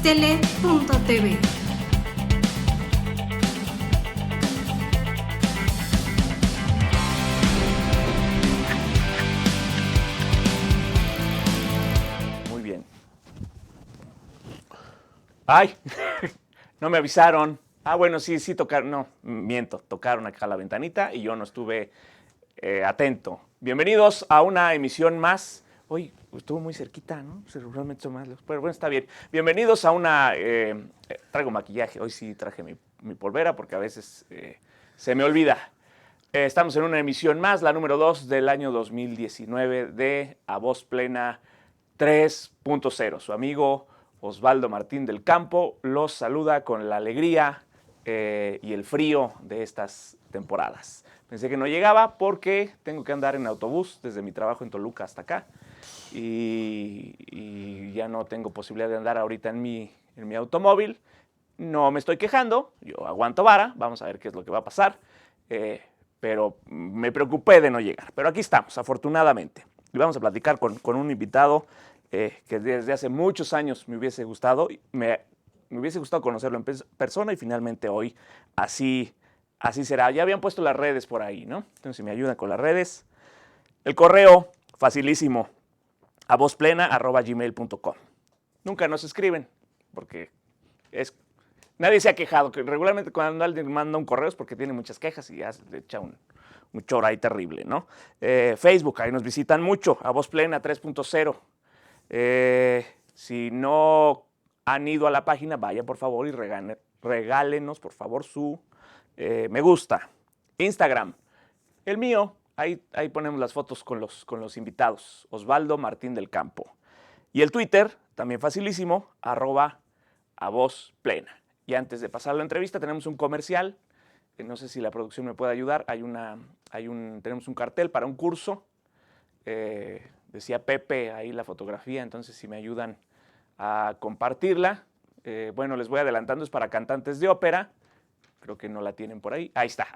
Mixtele.tv. Muy bien. ¡Ay! No me avisaron. Bueno, sí tocaron. No, miento. Tocaron acá la ventanita y yo no estuve atento. Bienvenidos a una emisión más. Hoy estuvo muy cerquita, ¿no? Realmente son más lejos. Pero bueno, está bien. Bienvenidos a una... traigo maquillaje. Hoy sí traje mi polvera porque a veces se me olvida. Estamos en una emisión más, la número 2 del año 2019 de A Voz Plena 3.0. Su amigo Osvaldo Martín del Campo los saluda con la alegría y el frío de estas temporadas. Pensé que no llegaba porque tengo que andar en autobús desde mi trabajo en Toluca hasta acá y ya no tengo posibilidad de andar ahorita en mi automóvil. No me estoy quejando, yo aguanto vara, vamos a ver qué es lo que va a pasar, pero me preocupé de no llegar. Pero aquí estamos, afortunadamente. Y vamos a platicar con un invitado que desde hace muchos años me hubiese gustado conocerlo en persona y finalmente hoy así será. Ya habían puesto las redes por ahí, ¿no? Entonces, si me ayudan con las redes. El correo, facilísimo, avozplena@gmail.com. Nunca nos escriben, porque nadie se ha quejado. Que regularmente cuando alguien manda un correo es porque tiene muchas quejas y ya le echa un choro ahí terrible, ¿no? Facebook, ahí nos visitan mucho, A Voz Plena 3.0. Si no han ido a la página, vayan por favor y regálenos por favor su me gusta. Instagram, el mío, ahí ponemos las fotos con los invitados, Osvaldo Martín del Campo. Y el Twitter, también facilísimo, @avozplena. Y antes de pasar a la entrevista tenemos un comercial, que no sé si la producción me puede ayudar, tenemos un cartel para un curso, decía Pepe ahí la fotografía, entonces si me ayudan a compartirla. Bueno, les voy adelantando, es para cantantes de ópera, creo que no la tienen por ahí, ahí está.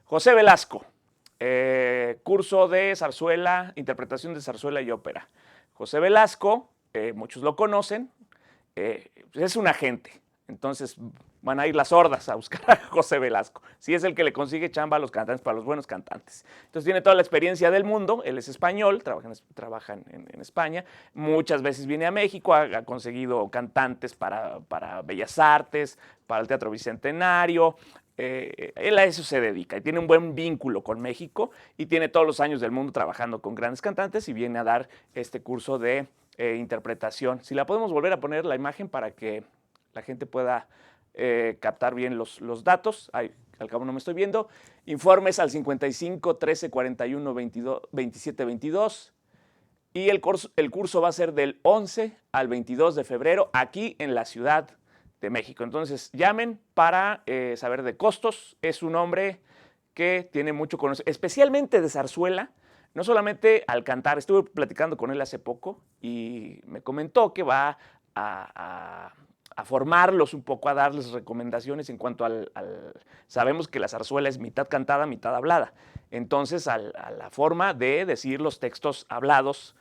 José Velasco, curso de zarzuela, interpretación de zarzuela y ópera. José Velasco, muchos lo conocen, es un agente, entonces van a ir las hordas a buscar a José Velasco. Sí, es el que le consigue chamba a los cantantes, para los buenos cantantes. Entonces tiene toda la experiencia del mundo, él es español, trabaja en España, muchas veces viene a México, ha conseguido cantantes para Bellas Artes, para el Teatro Bicentenario. Él a eso se dedica y tiene un buen vínculo con México y tiene todos los años del mundo trabajando con grandes cantantes y viene a dar este curso de interpretación. Si la podemos volver a poner la imagen para que la gente pueda captar bien los datos. Al cabo no me estoy viendo. Informes al 55 13 41 22, 27 22. Y el curso va a ser del 11 al 22 de febrero aquí en la Ciudad de México. Entonces llamen para saber de costos. Es un hombre que tiene mucho conocimiento, especialmente de zarzuela. No solamente al cantar, estuve platicando con él hace poco y me comentó que va a formarlos un poco, a darles recomendaciones en cuanto sabemos que la zarzuela es mitad cantada, mitad hablada. Entonces, a la forma de decir los textos hablados,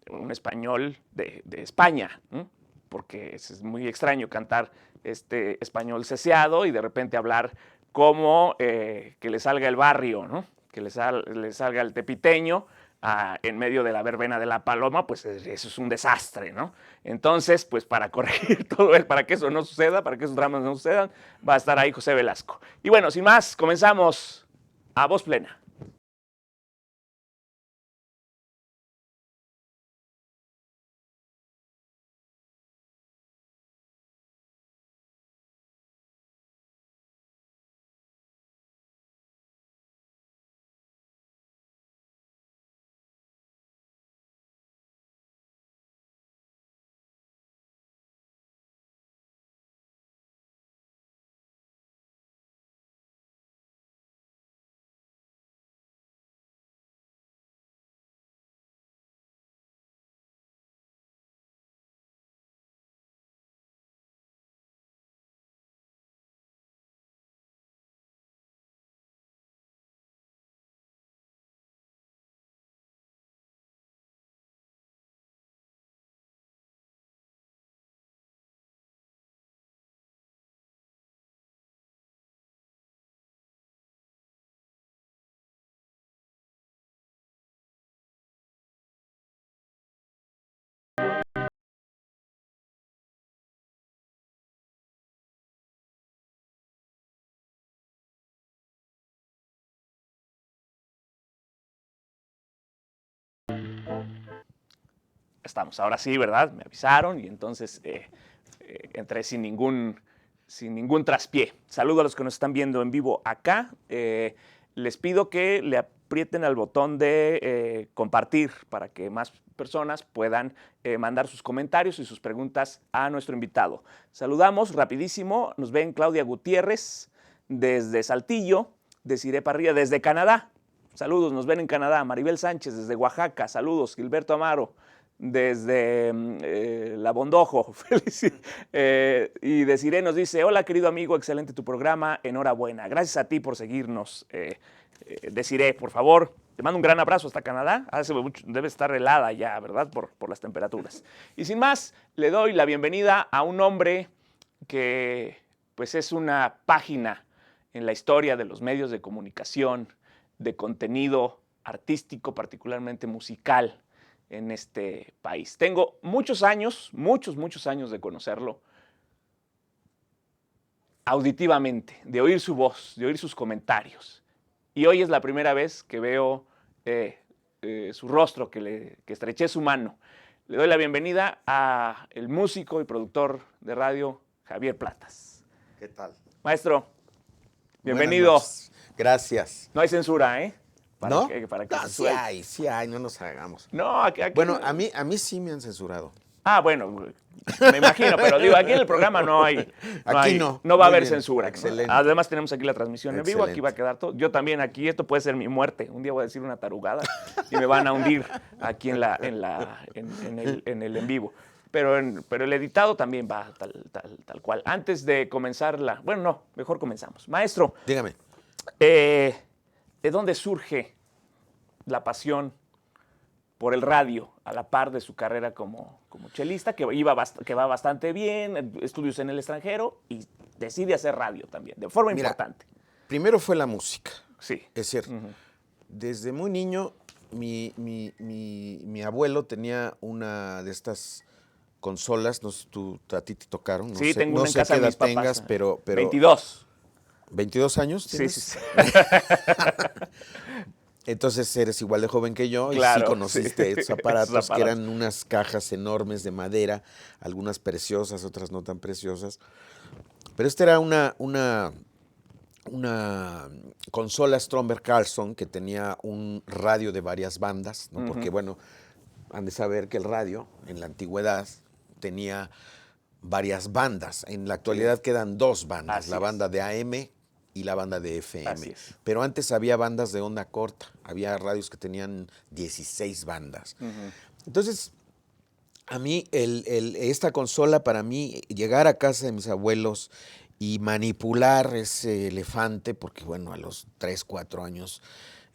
un español de España, ¿no? Porque es muy extraño cantar este español ceseado y de repente hablar como que le salga el barrio, ¿no? Que le salga el tepiteño en medio de la verbena de la paloma, pues eso es un desastre, ¿no? Entonces, pues para corregir todo eso, para que eso no suceda, para que esos dramas no sucedan, va a estar ahí José Velasco. Y bueno, sin más, comenzamos a Voz Plena. estamos. Ahora sí, ¿verdad? Me avisaron y entonces entré sin ningún traspié. Saludo a los que nos están viendo en vivo acá. Les pido que le aprieten al botón de compartir para que más personas puedan mandar sus comentarios y sus preguntas a nuestro invitado. Saludamos rapidísimo. Nos ven Claudia Gutiérrez desde Saltillo, Desiree Parrilla desde Canadá. Saludos, nos ven en Canadá. Maribel Sánchez desde Oaxaca. Saludos. Gilberto Amaro desde La Bondojo. Y Desiree nos dice, hola querido amigo, excelente tu programa, enhorabuena. Gracias a ti por seguirnos. Desiree, por favor, te mando un gran abrazo hasta Canadá. Debe estar helada ya, ¿verdad? Por las temperaturas. Y sin más, le doy la bienvenida a un hombre que pues es una página en la historia de los medios de comunicación, de contenido artístico, particularmente musical, en este país. Tengo muchos años de conocerlo auditivamente, de oír su voz, de oír sus comentarios. Y hoy es la primera vez que veo su rostro, que estreché su mano. Le doy la bienvenida a el músico y productor de radio, Javier Platas. ¿Qué tal? Maestro, bienvenido. Gracias. No hay censura, ¿eh? ¿No? Para que se sí hay, no nos hagamos. No, aquí bueno, a mí sí me han censurado. Ah, bueno, me imagino, pero digo, aquí en el programa no hay. No va a haber censura. Excelente. ¿No? Además, tenemos aquí la transmisión en vivo, Excelente. aquí va a quedar todo. Yo también aquí, esto puede ser mi muerte. Un día voy a decir una tarugada y me van a hundir aquí en el en vivo. Pero el editado también va tal cual. Antes de comenzar bueno, no, mejor comenzamos. Maestro. Dígame. ¿De dónde surge la pasión por el radio a la par de su carrera como chelista, que va bastante bien, estudios en el extranjero y decide hacer radio también, de forma importante? Primero fue la música. Sí. Es cierto. Desde muy niño, mi abuelo tenía una de estas consolas, no sé, a ti te tocaron. Sí, tengo una en casa de mis papás. Tengas, pero 22. ¿22 años tienes? Sí. Entonces eres igual de joven que yo, claro, y sí conociste estos aparatos que eran unas cajas enormes de madera, algunas preciosas, otras no tan preciosas. Pero esta era una consola Stromberg Carlson que tenía un radio de varias bandas, ¿no? Porque, bueno, han de saber que el radio en la antigüedad tenía varias bandas. En la actualidad quedan dos bandas, la banda de AM y la banda de FM. Pero antes había bandas de onda corta, había radios que tenían 16 bandas. Entonces, a mí, esta consola, para mí, llegar a casa de mis abuelos y manipular ese elefante, porque bueno, a los 3, 4 años,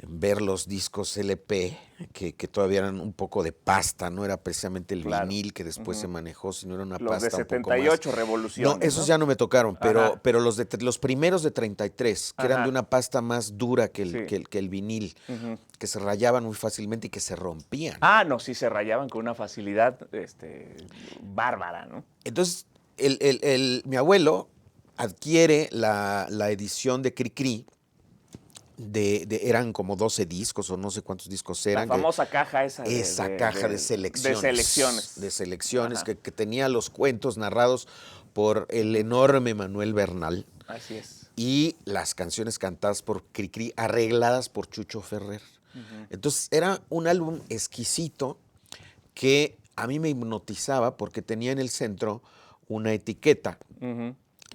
ver los discos LP, que todavía eran un poco de pasta, no era precisamente el vinil que después se manejó, sino era una pasta de un poco 78 más. Revolución. No, esos ya no me tocaron, pero los primeros de 33, que eran de una pasta más dura que el vinil, que se rayaban muy fácilmente y que se rompían. Ah, no, sí se rayaban con una facilidad bárbara, ¿no? Entonces, mi abuelo adquiere la edición de Cricri, eran como 12 discos o no sé cuántos discos eran. La famosa caja esa. Esa caja de selecciones. De selecciones que tenía los cuentos narrados por el enorme Manuel Bernal. Así es. Y las canciones cantadas por Cricri, arregladas por Chucho Ferrer. Entonces era un álbum exquisito que a mí me hipnotizaba porque tenía en el centro una etiqueta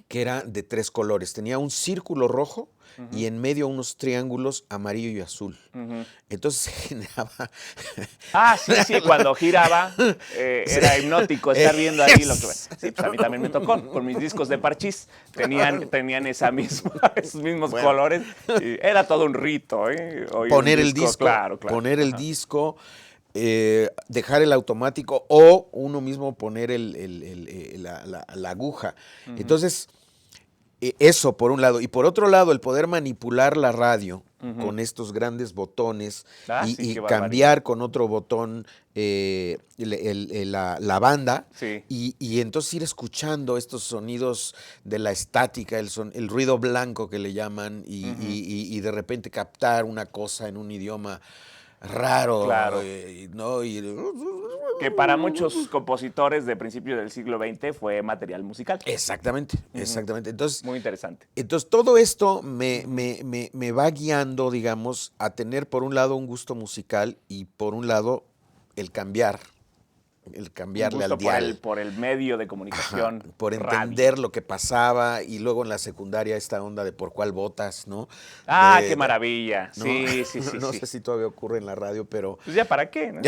que era de 3 colores. Tenía un círculo rojo y en medio unos triángulos amarillo y azul. Entonces se generaba... Ah, sí, cuando giraba era hipnótico estar viendo ahí lo que... Sí, pues a mí también me tocó, con mis discos de parchís, tenían esos mismos colores. Y era todo un rito, Poner el disco, claro. Poner el disco, dejar el automático o uno mismo poner la aguja. Entonces... Eso por un lado. Y por otro lado, el poder manipular la radio con estos grandes botones y cambiar con otro botón la banda. Sí. Y entonces ir escuchando estos sonidos de la estática, el ruido blanco que le llaman, y de repente captar una cosa en un idioma raro, claro. ¿no? Que para muchos compositores de principios del siglo XX fue material musical. Exactamente, exactamente. Entonces, Muy interesante. todo esto me va guiando, digamos, a tener por un lado un gusto musical y por un lado el cambiarle al dial. Por el medio de comunicación. Ajá, por radio. entender lo que pasaba y luego en la secundaria esta onda de por cuál votas, ¿no? Qué maravilla. ¿no? Sí. No sé si todavía ocurre en la radio, pero... Pues ya para qué, ¿no?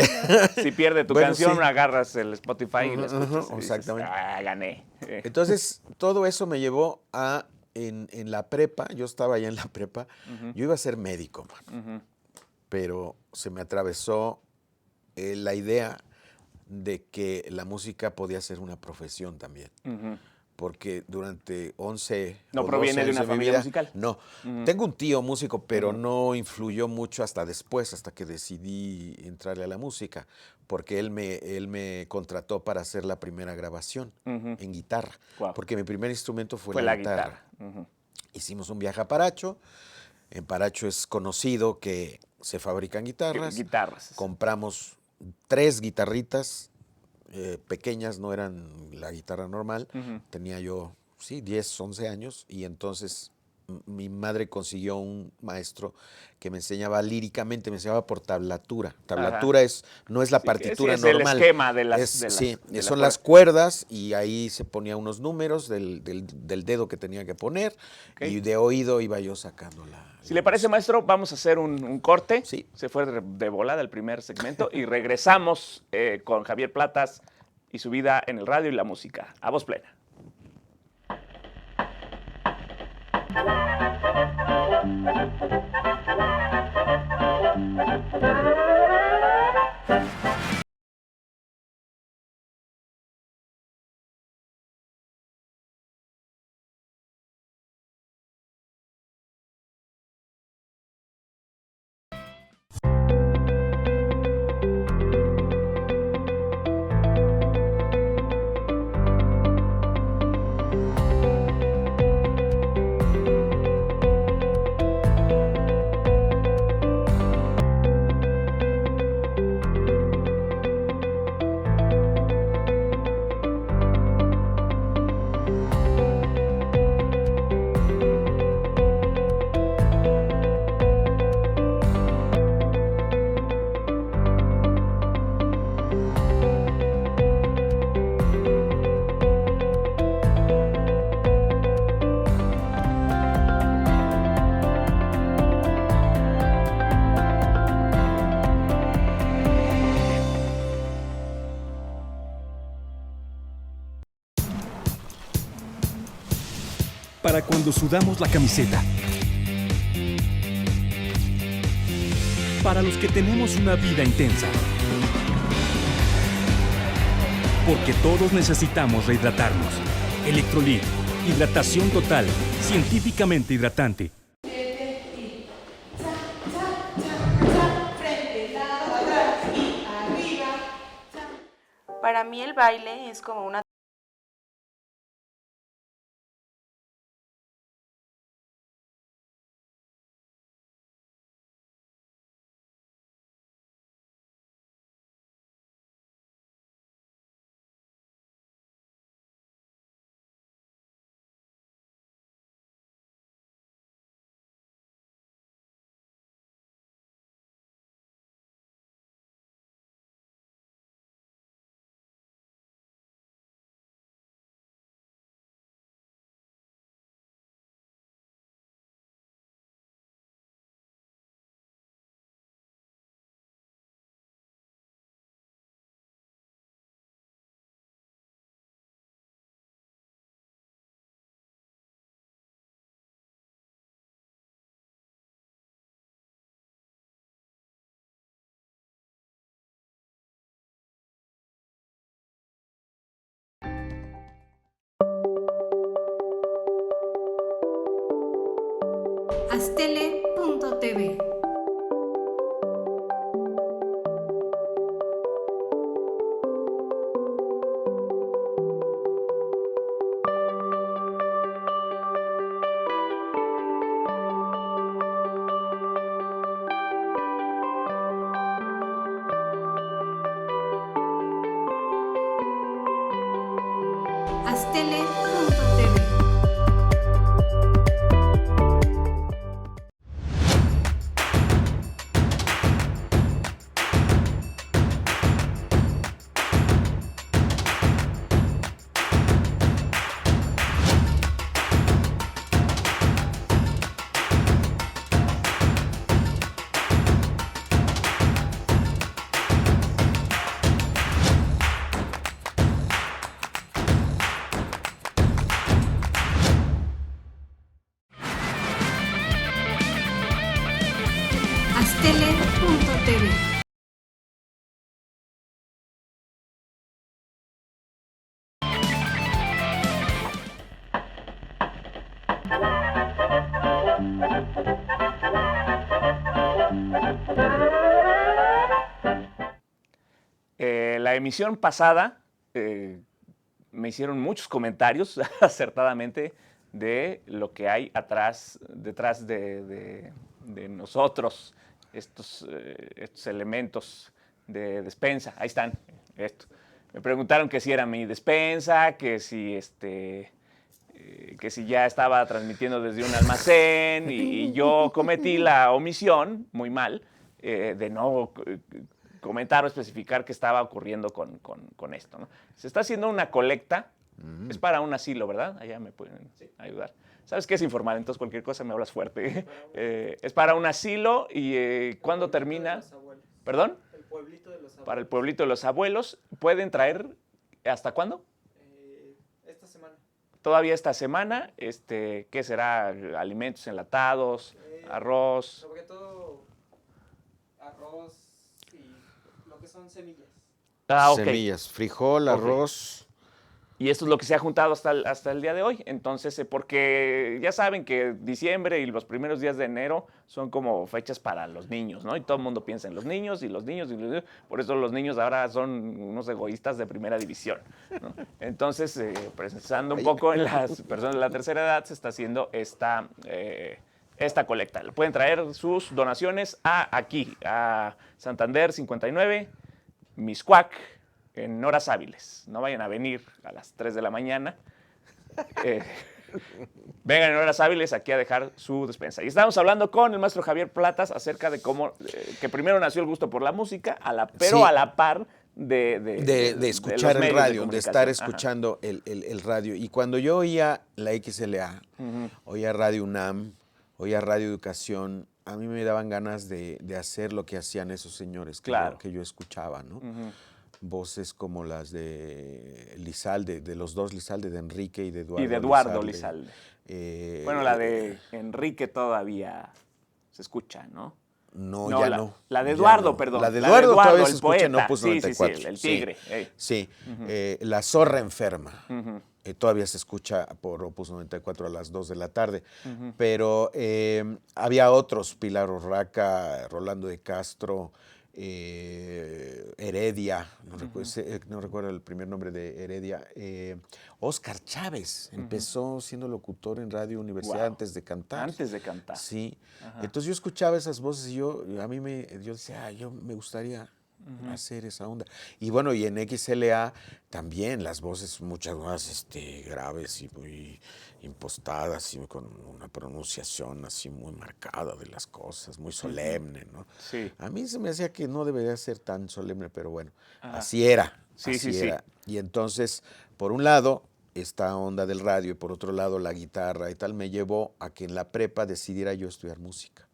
Si pierde tu canción, sí. Agarras el Spotify y la escuchas. Y exactamente. Dices, gané. Entonces, todo eso me llevó a, en la prepa, yo estaba ya en la prepa, yo iba a ser médico, pero se me atravesó la idea de que la música podía ser una profesión también. Porque durante 11 ¿No proviene de una familia musical? No. Tengo un tío músico, pero no influyó mucho hasta después, hasta que decidí entrarle a la música, porque él me contrató para hacer la primera grabación en guitarra, porque mi primer instrumento fue la guitarra. Hicimos un viaje a Paracho. En Paracho es conocido que se fabrican guitarras. Compramos 3 guitarritas pequeñas, no eran la guitarra normal. Tenía yo, 10, 11 años, y entonces mi madre consiguió un maestro que me enseñaba líricamente, me enseñaba por tablatura. Tablatura no es la partitura normal. Es el esquema de las... son las cuerdas, y ahí se ponía unos números del dedo que tenía que poner, y de oído iba yo sacando la... Si le parece, maestro, vamos a hacer un corte. Sí. Se fue de volada el primer segmento y regresamos con Javier Platas y su vida en el radio y la música. A voz plena. Para cuando sudamos la camiseta. Para los que tenemos una vida intensa. Porque todos necesitamos rehidratarnos. Electrolit, hidratación total, científicamente hidratante. Para mí el baile es como una Astele.tv. Astele.tv. La emisión pasada me hicieron muchos comentarios acertadamente de lo que hay detrás de nosotros, estos elementos de despensa. Ahí están, esto. Me preguntaron que si era mi despensa, que si ya estaba transmitiendo desde un almacén y yo cometí la omisión, muy mal, de no comentar o especificar qué estaba ocurriendo con esto, ¿no? Se está haciendo una colecta, es para un asilo, ¿verdad? Allá me pueden ayudar. ¿Sabes qué es informal? Entonces cualquier cosa me hablas fuerte. Es para un asilo y ¿cuándo termina? ¿Perdón? El pueblito de los abuelos. Para el pueblito de los abuelos. ¿Pueden traer hasta cuándo? Esta semana. Todavía esta semana. ¿Qué será? Alimentos enlatados, arroz. Sobre todo arroz y lo que son semillas. Ah, ok. Semillas, frijol, Ok. arroz. Y esto es lo que se ha juntado hasta el día de hoy. Entonces, porque ya saben que diciembre y los primeros días de enero son como fechas para los niños, ¿no? Y todo el mundo piensa en los niños y los niños y los niños. Por eso los niños ahora son unos egoístas de primera división, ¿no? Entonces, pensando un poco en las personas de la tercera edad, se está haciendo esta colecta. Pueden traer sus donaciones aquí, a Santander 59, Miscuac, en horas hábiles. No vayan a venir a las 3 de la mañana. Vengan en horas hábiles aquí a dejar su despensa. Y estábamos hablando con el maestro Javier Platas acerca de cómo, que primero nació el gusto por la música, pero Sí. a la par de escuchar los el medios radio, de estar comunicación. escuchando el radio. Y cuando yo oía la XLA, oía Radio UNAM, oía Radio Educación, a mí me daban ganas de hacer lo que hacían esos señores Claro. que yo escuchaba, ¿no? Voces como las de Lizalde, de los dos Lizalde, de Enrique y de Eduardo. Y de Eduardo Lizalde. Bueno, la de Enrique todavía se escucha, ¿no? No, No, ya la- no. la de ya Eduardo, no. perdón. La de La de Eduardo, Eduardo, todavía el se escucha en poeta. Opus Sí, sí, sí, 94. el tigre, Sí. La zorra enferma. Ujú. Todavía se escucha por Opus 94 a las 2 de la tarde. Pero había otros, Pilar Urraca, Rolando de Castro, Heredia, no recuerdo el primer nombre de Heredia. Oscar Chávez empezó siendo locutor en Radio Universidad Wow. antes de cantar. Antes de cantar. Sí. Entonces yo escuchaba esas voces y yo decía, yo me gustaría hacer esa onda. Y bueno, y en XLA también las voces muchas más graves y muy impostadas y con una pronunciación así muy marcada de las cosas, muy solemne, ¿no? Sí. A mí se me hacía que no debería ser tan solemne, pero bueno, Ajá. así era. Sí, así sí, sí. era. Y entonces, por un lado, esta onda del radio y por otro lado la guitarra y tal me llevó a que en la prepa decidiera yo estudiar música.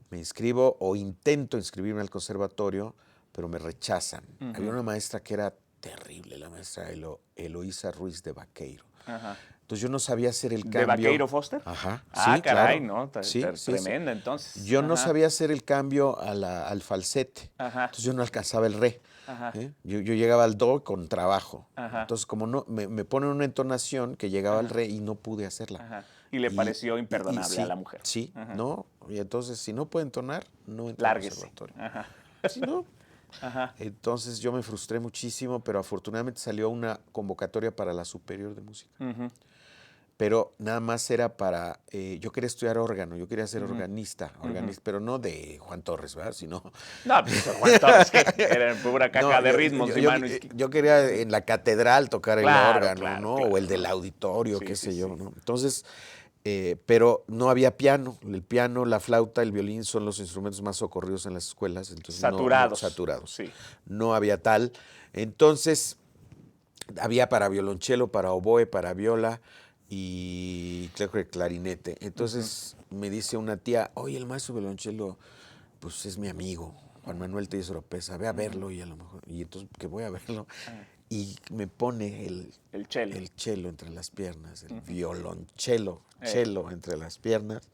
Me inscribo o intento inscribirme al conservatorio, pero me rechazan. Había una maestra que era terrible, la maestra Eloísa Ruiz de Vaqueiro. Ajá. Entonces yo no sabía hacer el ¿De cambio. Vaqueiro Foster? Ajá. Ah, sí, caray, claro. ¿no? Sí, sí, Tremenda, entonces. Yo no Ajá. sabía hacer el cambio al falsete. Ajá. Entonces yo no alcanzaba el re. Ajá. Yo llegaba al do con trabajo. Ajá. Entonces como no me ponen una entonación que llegaba al re y no pude hacerla. Ajá. Y le pareció imperdonable sí, a la mujer. Sí, Ajá. no. Y entonces si no puede entonar, no entra al Lárguese. conservatorio. Ajá. Sí, no. Ajá. Entonces yo me frustré muchísimo, pero afortunadamente salió una convocatoria para la Superior de Música. Ujú. pero nada más era para, yo quería estudiar órgano, yo quería ser organista, pero no de Juan Torres, ¿verdad? Sino, No, pues Juan Torres, que era pura caja no, de ritmos y mano izquierda. yo quería en la catedral tocar el Claro, órgano, claro, ¿no? claro, O el del ¿no? auditorio, Sí, qué sí, sé yo, sí. ¿no? Entonces, pero no había piano. El piano, la flauta, el violín son los instrumentos más socorridos en las escuelas. Entonces Saturados. saturados. Sí. No había tal. Entonces, había para violonchelo, para oboe, para viola y creo que clarinete. Entonces me dice una tía, oye, el maestro violonchelo, pues es mi amigo, Juan Manuel Tellez Oropesa, ve a verlo y a lo mejor, y entonces que voy a verlo. Y me pone El el cello. cello entre las piernas, el violonchelo, cello entre las piernas.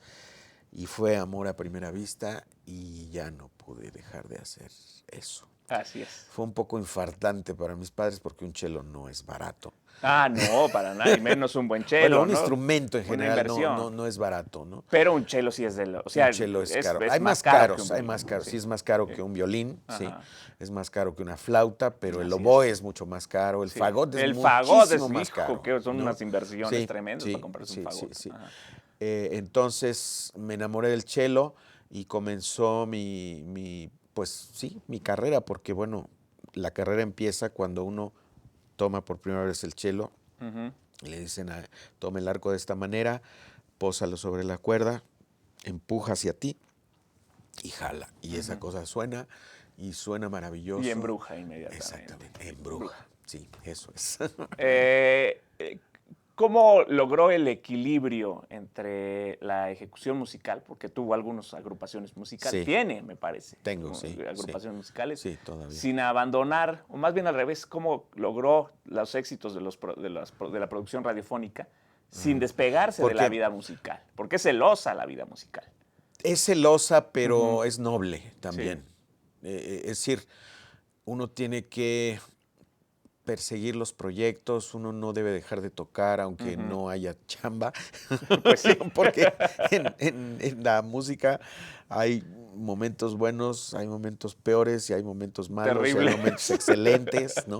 Y fue amor a primera vista y ya no pude dejar de hacer eso. Así es. Fue un poco infartante para mis padres porque un cello no es barato. Ah, no, para nada, y menos un buen Bueno, cello, un ¿no? instrumento en Una general inversión. no es barato, ¿no? Pero un cello sí es o sea, Un cello es caro. es Hay más caro que caros, un hay violín, más caros. sí. Sí, es más caro que un violín, sí. Ajá. Es más caro que una flauta, pero el Así oboe es mucho más caro. El Sí. fagot es El fagot muchísimo es, más hijo, caro. que son ¿no? unas inversiones Sí, tremendas sí, para comprarse un sí, fagot. sí. Ajá. Entonces me enamoré del cello y comenzó pues sí, mi carrera, porque bueno, la carrera empieza cuando uno toma por primera vez el cello. Ujú. Le dicen, toma el arco de esta manera, pósalo sobre la cuerda, empuja hacia ti y jala. Y esa cosa suena y suena maravilloso. Y embruja inmediatamente. Exactamente, embruja. Sí, eso es. ¿Cómo logró el equilibrio entre la ejecución musical? Porque tuvo algunas agrupaciones musicales. Sí. Tiene, me parece. Tengo, sí, Agrupaciones musicales. Sí, todavía. Sin abandonar, o más bien al revés, ¿cómo logró los éxitos de la producción radiofónica sin despegarse de la Porque- vida musical? Porque es celosa la vida musical. Es celosa, pero es noble también. Sí. Es decir, uno tiene que perseguir los proyectos, uno no debe dejar de tocar aunque no haya chamba. Pues sí. Porque en la música hay momentos buenos, hay momentos peores y hay momentos malos, y Terrible. hay momentos excelentes, ¿no?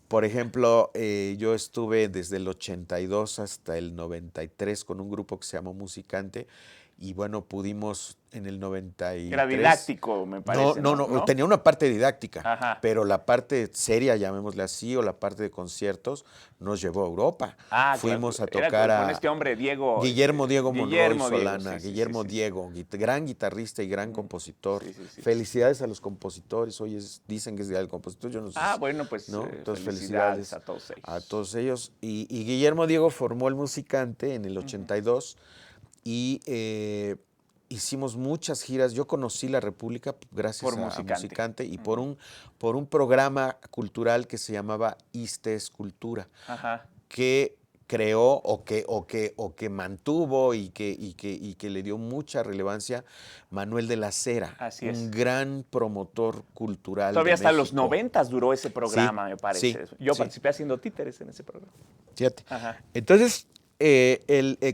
Por ejemplo, yo estuve desde el 82 hasta el 93 con un grupo que se llamó Musicante y bueno, pudimos en el 93... Era didáctico, me parece. No, tenía una parte didáctica, Ajá. pero la parte seria, llamémosle así, o la parte de conciertos, nos llevó a Europa. Ah, Fuimos claro. a tocar Era con a este hombre, Diego. Diego Monroy Guillermo Diego, Solana, sí, sí, Guillermo sí, sí. Diego, gran guitarrista y gran compositor. Sí, sí, sí. Felicidades a los compositores, oye, dicen que es día del compositor, yo no sé. Ah, bueno, pues ¿no? Entonces, felicidades a todos ellos. a todos ellos. Y Guillermo Diego formó el Musicante en el 82 y hicimos muchas giras. Yo conocí la República gracias Por a Musicante. Musicante y por un programa cultural que se llamaba Istes Cultura, Ajá. que creó o que mantuvo y que le dio mucha relevancia Manuel de la Cera, Así es. un gran promotor cultural. Todavía de hasta los México. 90 duró ese programa, me parece. sí, Yo sí. participé haciendo títeres en ese programa. Fíjate. Ajá. Entonces,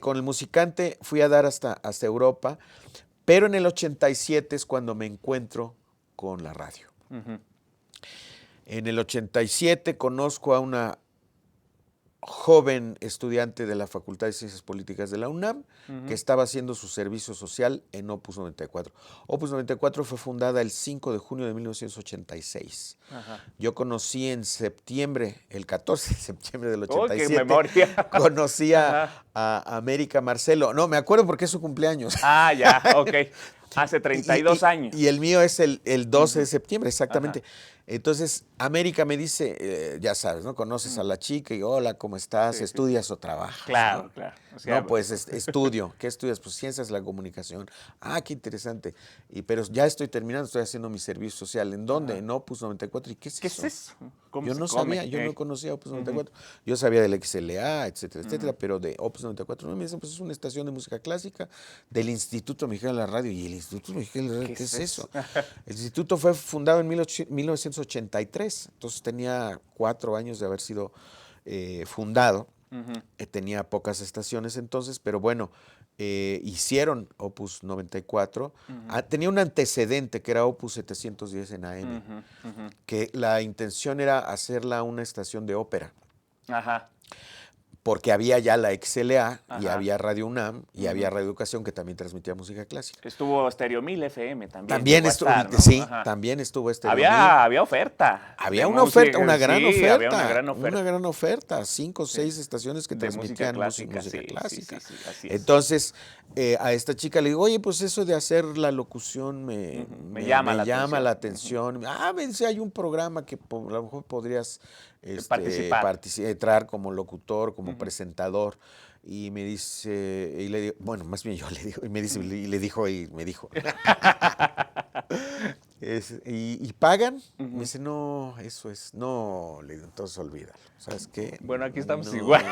con el Musicante fui a dar hasta Europa, pero en el 87 es cuando me encuentro con la radio. Ujú. En el 87 conozco a una joven estudiante de la Facultad de Ciencias Políticas de la UNAM que estaba haciendo su servicio social en Opus 94. Opus 94 fue fundada el 5 de junio de 1986. Ajá. Yo conocí en septiembre, el 14 de septiembre del ¡Oh, 87. qué memoria! Conocí Ajá. a América Marcelo. No, me acuerdo porque es su cumpleaños. Ah, ya, ok. Hace 32 años. Y el mío es el 12 de septiembre, exactamente. Ajá. Entonces, América me dice, ya sabes, ¿no? Conoces a la chica y hola, ¿cómo estás? Sí, sí, ¿Estudias o trabajas? Claro, ¿no? claro. O sea, No, pues estudio. ¿Qué estudias? Pues ciencias de la comunicación. Ah, qué interesante. Pero ya estoy terminando, estoy haciendo mi servicio social. ¿En dónde? En Opus 94. ¿Y qué es ¿qué eso? es eso? ¿Cómo Yo se no come? sabía, yo no conocía Opus 94. Yo sabía del XLA, etcétera, etcétera, pero de Opus 94 no me dicen, pues es una estación de música clásica del Instituto Mexicano de la Radio. ¿Y el Instituto Mexicano de la Radio qué es eso? El instituto fue fundado en 1983, entonces tenía 4 años de haber sido fundado. Tenía pocas estaciones entonces, pero bueno, hicieron Opus 94. Tenía un antecedente que era Opus 710 en AM, que la intención era hacerla una estación de ópera. Ajá. porque había ya la XLA y Ajá. había Radio UNAM y había Radio Educación que también transmitía música clásica. Estuvo Stereo 1000 FM también. También llegó a estuvo, estar, ¿no? sí, Ajá. también estuvo Stereo Había oferta. Había de una música, oferta, una gran sí, oferta. había una gran oferta. Una gran oferta. 5 o 6 estaciones que De música transmitían clásica, música sí, clásica. sí, así es. Entonces, a esta chica le digo, oye, pues eso de hacer la locución me llama la la atención. atención. A ver si hay un programa que a lo mejor podrías Participar. entrar como locutor, como presentador. Y me dice, y le digo, bueno, más bien yo le digo, y me dice, y me dijo. ¿Y pagan? Me dice, no, eso es, no, le digo, entonces olvídalo. ¿Sabes qué? Bueno, aquí estamos No. igual.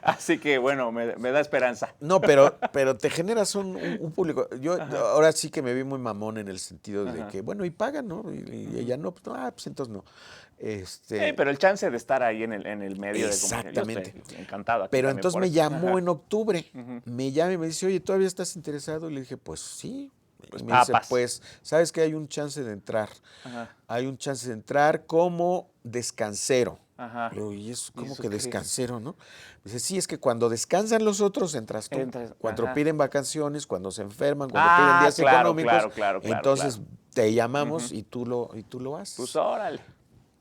Así que, bueno, me da esperanza. No, pero te generas un público. Yo ahora sí que me vi muy mamón en el sentido de que, bueno, y pagan, ¿no? Y ella no, pues, pues entonces no. Sí, pero el chance de estar ahí en el medio Exactamente. de comunicación. Yo estoy encantado. Aquí Pero también entonces por me eso. llamó en octubre. Me llama y me dice, oye, ¿todavía estás interesado? Y le dije, pues sí. Pues Y me dice, papas. pues, ¿sabes que hay un chance de entrar? Ajá. Hay un chance de entrar como descansero. Ajá. Le digo, ¿y eso cómo eso que qué es? descansero, no? Me dice, sí, es que cuando descansan los otros, entras tú. Cuando ajá. piden vacaciones, cuando se enferman, cuando piden días claro, económicos, claro, entonces te llamamos y tú lo haces. Pues órale.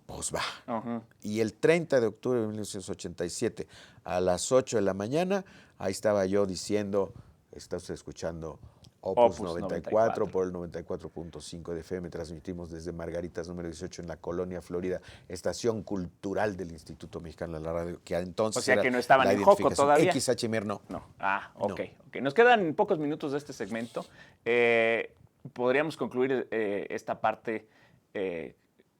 Pues va. Ajá. Y el 30 de octubre de 1987, a las 8 de la mañana, ahí estaba yo diciendo, estás escuchando Opus 94 por el 94.5 de FM, transmitimos desde Margaritas número 18 en la Colonia Florida, estación cultural del Instituto Mexicano de la Radio, que entonces O sea era que no estaban la en Joco identificación. todavía. XHMR no. No. Ok. Nos quedan pocos minutos de este segmento. Podríamos concluir esta parte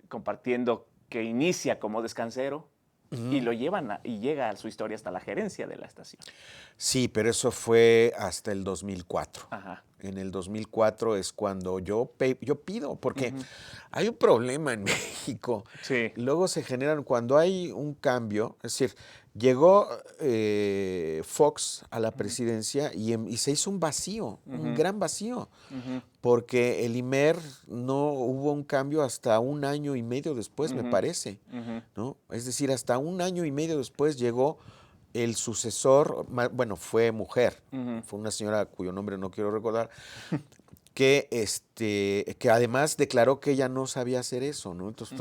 compartiendo que inicia como descansero y lo llevan y llega a su historia hasta la gerencia de la estación. Sí, pero eso fue hasta el 2004. Ajá. En el 2004 es cuando yo pido, porque hay un problema en México. Sí. Luego se generan, cuando hay un cambio, es decir, llegó Fox a la presidencia y se hizo un vacío, un gran vacío, porque el IMER no hubo un cambio hasta un año y medio después, me parece, ¿no? Es decir, hasta un año y medio después llegó el sucesor, bueno, fue mujer, fue una señora cuyo nombre no quiero recordar, que además declaró que ella no sabía hacer eso, ¿no? Entonces,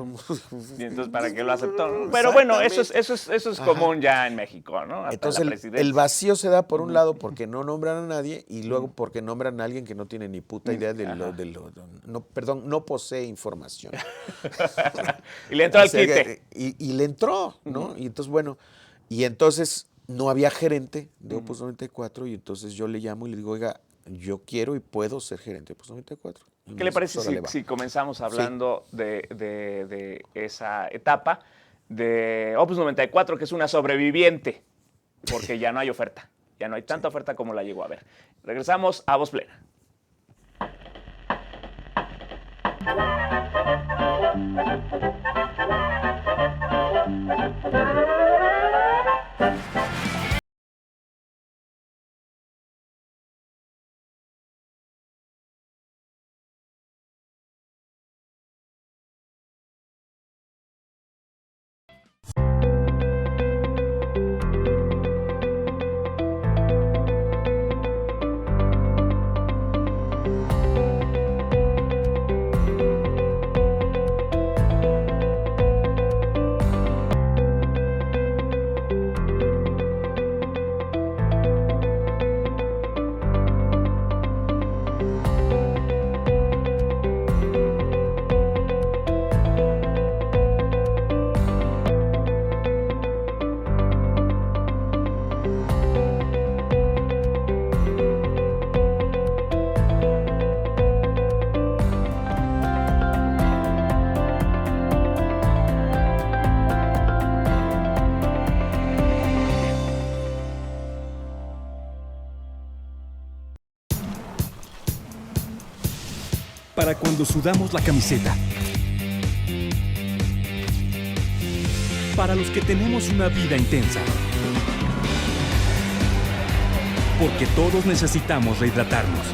Y entonces, ¿para qué lo aceptó? Pero bueno, eso es común ya en México, ¿no? Hasta entonces la presidencia. el vacío se da por un lado porque no nombran a nadie y luego porque nombran a alguien que no tiene ni puta idea no posee información. Y le entró al O sea, quite. y le entró, ¿no? Y entonces, bueno, y entonces no había gerente de Opus 94 y entonces yo le llamo y le digo, oiga, yo quiero y puedo ser gerente de Opus 94. Y ¿Qué le parece si comenzamos hablando de esa etapa de Opus 94, que es una sobreviviente? Porque ya no hay oferta. Ya no hay tanta oferta como la llegó a ver. Regresamos a Voz Plena. Para cuando sudamos la camiseta. Para los que tenemos una vida intensa. Porque todos necesitamos rehidratarnos.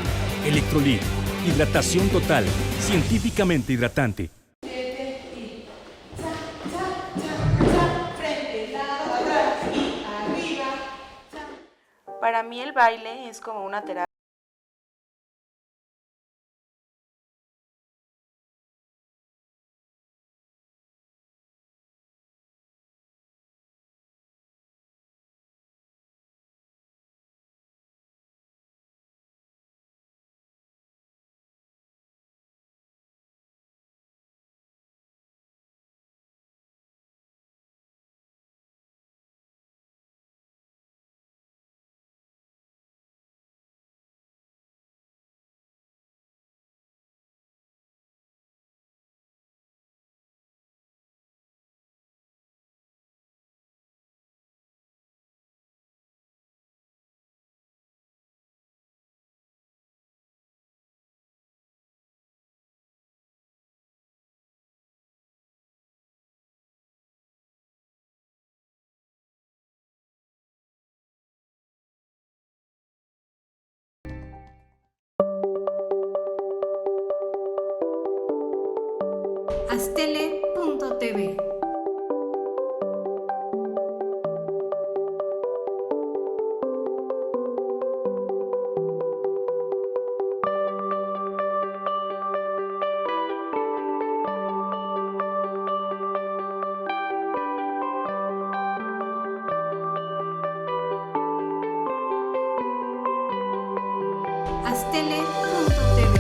Electrolit, hidratación total, científicamente hidratante. Frente, lado, atrás. Para mí el baile es como una terapia. Astele.tv. Astele.tv.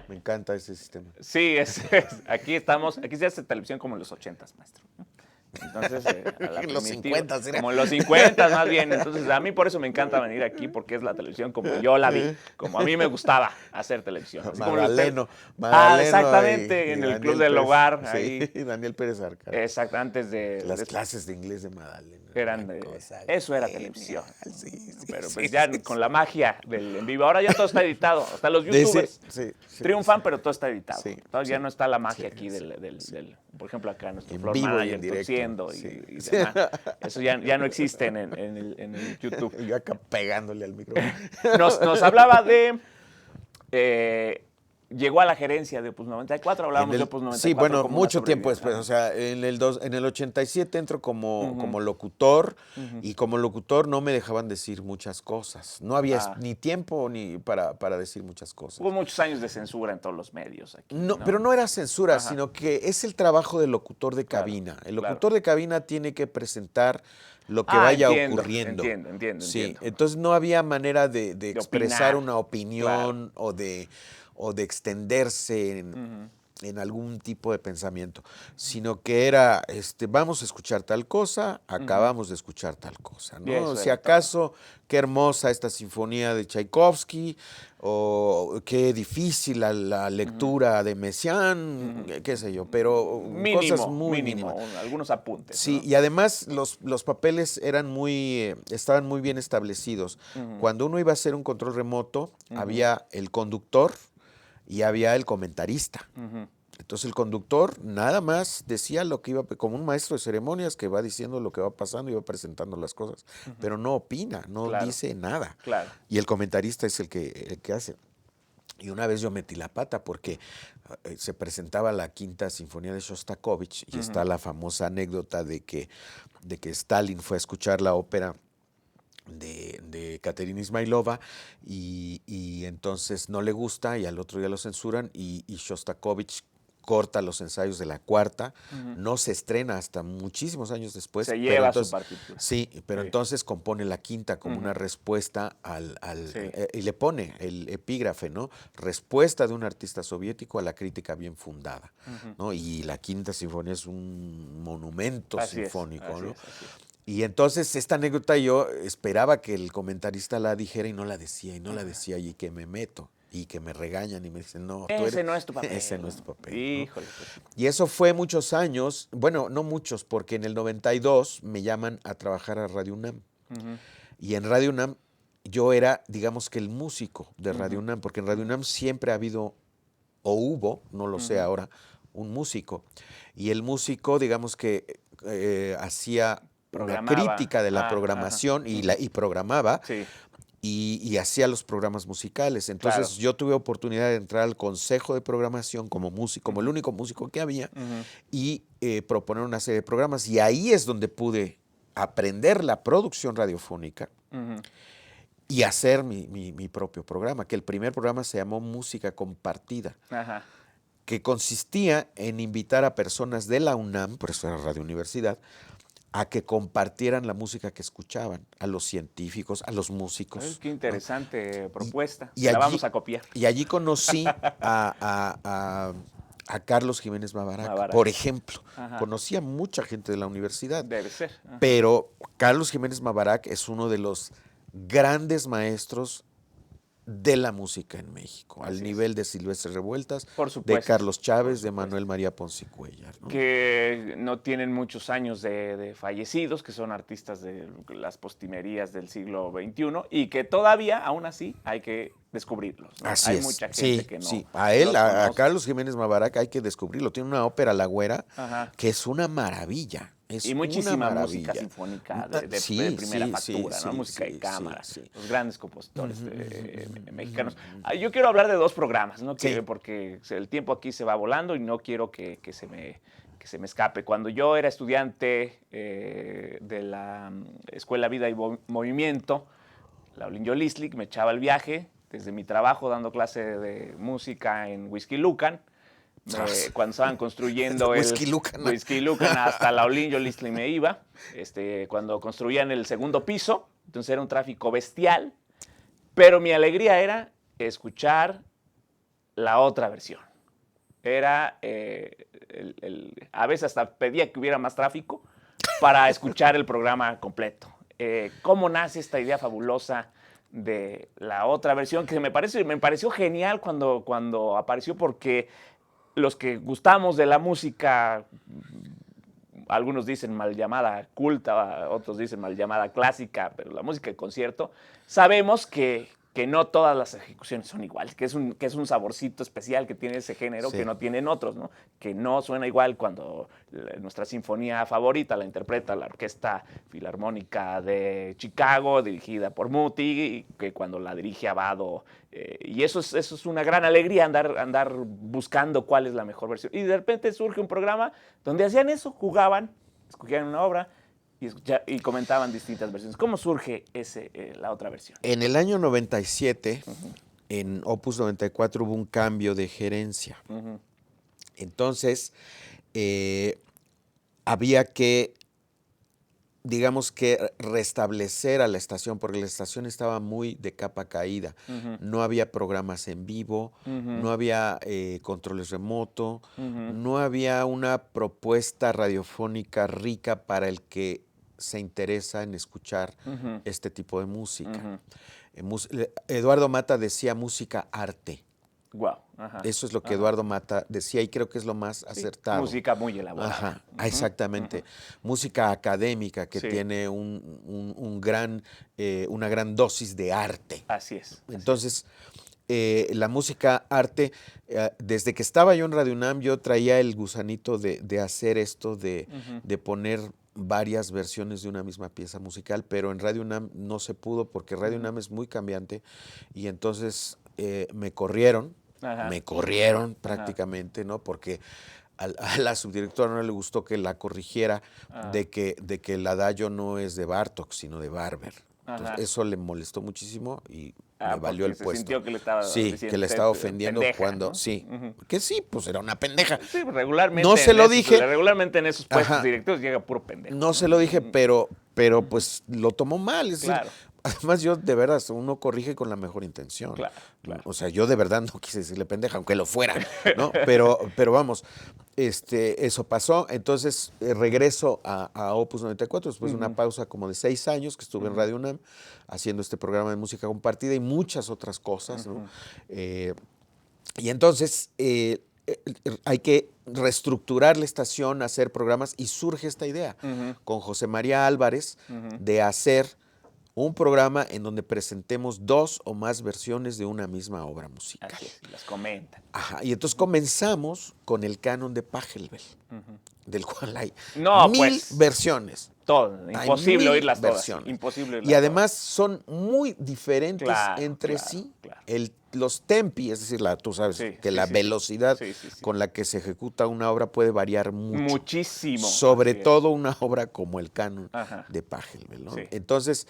Me encanta ese sistema. Sí, aquí estamos, aquí se hace televisión como en los 80s, maestro, ¿no? Entonces, a la En los primitiva, 50s era. como en los 50 más bien. Entonces, a mí por eso me encanta venir aquí, porque es la televisión como yo la vi, como a mí me gustaba hacer televisión. Así como Magdaleno, exactamente, en el Daniel Club del Pérez, Hogar, sí, ahí. Daniel Pérez Arcaro. Exacto, antes Las clases de inglés de Magdaleno. eran una de- cosa eso era genial. televisión. Sí, sí, Pero sí, pues ya sí, con la magia del en vivo. Ahora ya todo está editado. Hasta los De ese- youtubers sí, sí, triunfan, sí. pero todo está editado. Sí, Entonces ya sí, no está la magia sí, aquí por ejemplo, acá nuestro En floor vivo y manager en directo, tosiendo sí. y demás. Eso ya no existe en el YouTube. Yo acá pegándole al micrófono. Nos hablaba de... llegó a la gerencia de Opus 94, hablábamos de Opus 94. Sí, bueno, como una mucho tiempo después. sobrevivencia. O sea, en el 87 entro como locutor y como locutor no me dejaban decir muchas cosas. No había ni tiempo ni para decir muchas cosas. Hubo muchos años de censura en todos los medios aquí. No, pero no era censura, Ajá. sino que es el trabajo del locutor de Claro, cabina. El claro. locutor de cabina tiene que presentar lo que vaya Entiendo, ocurriendo. entiendo. Sí, entonces no había manera de expresar opinar, una opinión o de extenderse en algún tipo de pensamiento, sino que era, vamos a escuchar tal cosa, acabamos de escuchar tal cosa, Y ¿no? eso Si era acaso, qué hermosa esta sinfonía de Tchaikovsky, o qué difícil la lectura de Messiaen, qué sé yo, pero cosas muy mínimas. Algunos apuntes. Sí, ¿no? y además los papeles eran estaban muy bien establecidos. Cuando uno iba a hacer un control remoto, había el conductor y había el comentarista. Entonces el conductor nada más decía lo que iba, como un maestro de ceremonias que va diciendo lo que va pasando y va presentando las cosas, pero no opina, no Claro. dice nada. Claro. Y el comentarista es el que hace. Y una vez yo metí la pata porque se presentaba la Quinta Sinfonía de Shostakovich y está la famosa anécdota de que Stalin fue a escuchar la ópera de Katerina Ismailova y entonces no le gusta y al otro día lo censuran y Shostakovich corta los ensayos de la cuarta, no se estrena hasta muchísimos años después. Se pero lleva entonces, su partitura. Sí, pero Sí. entonces compone la quinta como una respuesta Sí. y le pone el epígrafe, ¿no? Respuesta de un artista soviético a la crítica bien fundada, ¿no? Y la quinta sinfonía es un monumento Así es, sinfónico, así ¿no? es, así es. Y entonces esta anécdota yo esperaba que el comentarista la dijera y no la decía, y no la decía, y que me meto, y que me regañan y me dicen, no, tú Ese eres... no es tu papel. Ese no es tu papel, ¿no? Híjole. Pues. Y eso fue muchos años, bueno, no muchos, porque en el 92 me llaman a trabajar a Radio UNAM. Y en Radio UNAM yo era, digamos que el músico de Radio UNAM, porque en Radio UNAM siempre ha habido, o hubo, no lo sé ahora, un músico. Y el músico, digamos que hacía una Programaba. crítica de la programación y programaba. Sí. Y hacía los programas musicales. Entonces Claro. yo tuve oportunidad de entrar al consejo de programación como músico, como el único músico que había, y proponer una serie de programas. Y ahí es donde pude aprender la producción radiofónica y hacer mi propio programa, que el primer programa se llamó Música Compartida, Ajá. que consistía en invitar a personas de la UNAM, por eso era Radio Universidad, a que compartieran la música que escuchaban, a los científicos, a los músicos. Ay, qué ¿no? interesante propuesta. y La allí- vamos a copiar. Y allí conocí a Carlos Jiménez Mabarac, Mabarac. por ejemplo. Ajá. Conocí a mucha gente de la universidad, Debe ser. Ajá. pero Carlos Jiménez Mabarac es uno de los grandes maestros de la música en México, al Así es. nivel de Silvestre Revueltas, Por de supuesto. Carlos Chávez, de Manuel María Ponce y Cuellar, ¿no? Que no tienen muchos años de fallecidos, que son artistas de las postimerías del siglo XXI y que todavía, aún así, hay que descubrirlos, ¿no? Así Hay es. mucha gente Sí, que no sí. A él, los a conoce. Carlos Jiménez Mabarac hay que descubrirlo. Tiene una ópera La Güera Ajá. que es una maravilla. Es Y una muchísima maravilla. música sinfónica de Sí, primera sí, factura, sí, ¿no? sí, Música sí, de cámara, sí, sí. los grandes compositores mexicanos. Yo quiero hablar de dos programas, ¿no? Sí. Porque el tiempo aquí se va volando y no quiero que se me escape. Cuando yo era estudiante de la Escuela Vida y Movimiento, la Olinjo Listlik, me echaba el viaje desde mi trabajo dando clase de música en Whisky Lucan. Cuando estaban construyendo Whisky Lucan. Whisky Lucan hasta la Olinjo Listlik me iba. Cuando construían el segundo piso, entonces era un tráfico bestial, pero mi alegría era escuchar la otra versión. Era, a veces hasta pedía que hubiera más tráfico para escuchar el programa completo. ¿Cómo nace esta idea fabulosa de la otra versión? Que me pareció genial cuando apareció, porque los que gustamos de la música, algunos dicen mal llamada culta, otros dicen mal llamada clásica, pero la música de concierto, sabemos que no todas las ejecuciones son iguales, que es un saborcito especial que tiene ese género Sí. que no tienen otros, ¿no? Que no suena igual cuando nuestra sinfonía favorita la interpreta la Orquesta Filarmónica de Chicago, dirigida por Muti, que cuando la dirige Abbado. Y eso es una gran alegría, andar buscando cuál es la mejor versión. Y de repente surge un programa donde hacían eso, jugaban, escogían una obra y comentaban distintas versiones. ¿Cómo surge la otra versión? En el año 97, en Opus 94 hubo un cambio de gerencia. Entonces, había que, digamos que, restablecer a la estación, porque la estación estaba muy de capa caída. No había programas en vivo, no había controles remoto, no había una propuesta radiofónica rica para el que se interesa en escuchar este tipo de música. Eduardo Mata decía música arte. Wow. Ajá. Eso es lo que Eduardo Mata decía y creo que es lo más acertado. Música muy elaborada. Ajá, exactamente. Música académica que Sí. tiene una gran dosis de arte. Así es. Entonces, la música arte, desde que estaba yo en Radio UNAM, yo traía el gusanito de hacer esto, de poner varias versiones de una misma pieza musical, pero en Radio UNAM no se pudo porque Radio UNAM es muy cambiante y entonces me corrieron prácticamente, ¿no? Porque a la subdirectora no le gustó que la corrigiera de que el adagio no es de Bartók, sino de Barber. Entonces, Ajá. eso le molestó muchísimo y me valió porque el se puesto. sintió que le estaba Sí, diciendo, que le estaba "Usted, ofendiendo pendeja", cuando... ¿no? Sí, Ujú. que sí, pues era una pendeja. Sí, regularmente. No se en lo esos- dije. Regularmente en esos puestos Ajá. directivos llega puro pendejo. No se lo dije, pero pues lo tomó mal. Es decir, Claro. además yo de verdad, uno corrige con la mejor intención. Claro, claro. O sea, yo de verdad no quise decirle pendeja, aunque lo fuera, ¿no? Pero vamos, eso pasó. Entonces regreso a Opus 94 después de una pausa como de 6 años que estuve en Radio UNAM haciendo este programa de música compartida y muchas otras cosas, ¿no? Y entonces hay que reestructurar la estación, hacer programas y surge esta idea con José María Álvarez de hacer un programa en donde presentemos 2 o más versiones de una misma obra musical. Así es, y las comentan. Ajá, y entonces comenzamos con el canon de Pachelbel, del cual hay No, 1000 pues, versiones. Todo. Hay Imposible 1000 oírlas todas. versiones. Imposible oírlas Y además son muy diferentes Claro, entre claro, sí. claro. Los tempi, es decir, tú sabes Sí, que sí, la sí, sí. velocidad Sí, sí, sí. con la que se ejecuta una obra puede variar mucho. Muchísimo. Sobre así es. todo una obra como el canon Ajá. de Pachelbel, ¿no? Sí. Entonces,